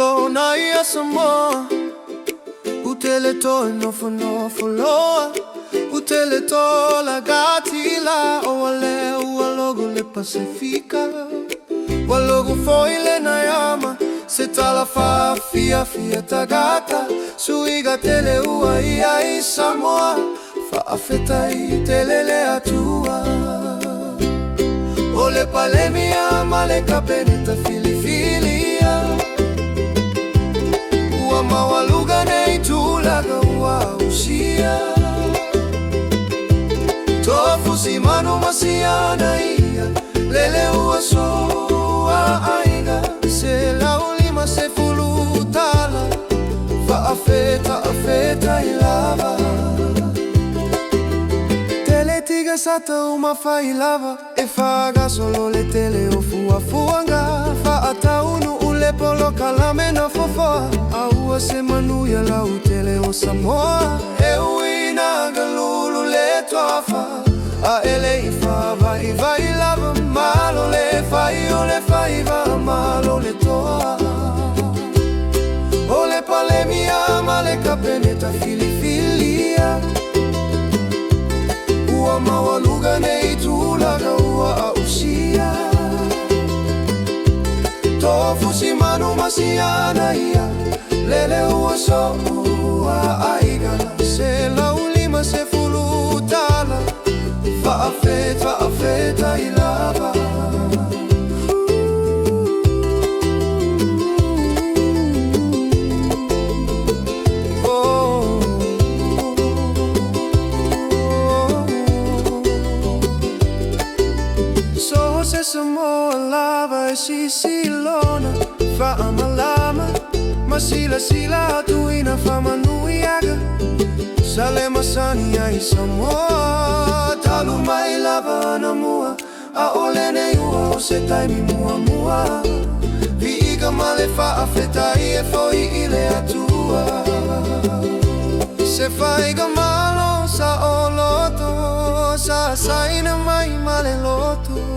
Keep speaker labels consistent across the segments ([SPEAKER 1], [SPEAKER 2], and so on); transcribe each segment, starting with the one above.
[SPEAKER 1] Lona ia Samoa Utele to nofo loa Utele to la gatila O wale ua logo le Pasifika Walogo foi le nayama Se tala fa fia tagata Suiga tele ua ia i Samoa Fa afeta i tele le atua Ole palemia male kapeneta filifilia Ua mawaluga nei tulaga ua usia Tofu si manu masiana ia Lele ua soa aiga Se laulima se fulutala Fa afeta ilava Tele tiga sata uma fa ilava E faga solo le tele o fuanga Fa ataunu ule polo kalame na fofoa Aua se manuia la utele o Samoa E uina galulu le toafa A ele i fa vai lava malo le fai o le fai va malo le toa Ole palemia male kapeneta filifilia Ua mawaluga nei tulaga ua ausia Tofu si manu masiana ia Lele ua so ua aiga Se laulima se fulutala Fa afeta ilava Se Samoa lava e si lona Fa amalama Ma sila tuina fa manuiaga Sale masania i Samoa Talu mai lava na mua A ole nei ua o se taimi mua Viiga male fa afeta i e foi i le atua Se faiga malo sa o loto Sa saina mai male loto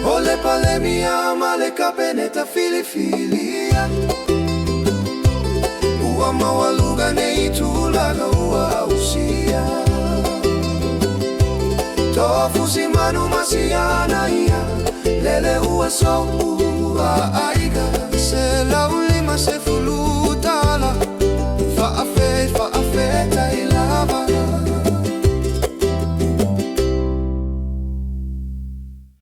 [SPEAKER 1] Ole palemia male kapeneta filifilia Ua mawaluga nei tulaga ua usia Tofu si manu masiana ia Lele ua so ua aiga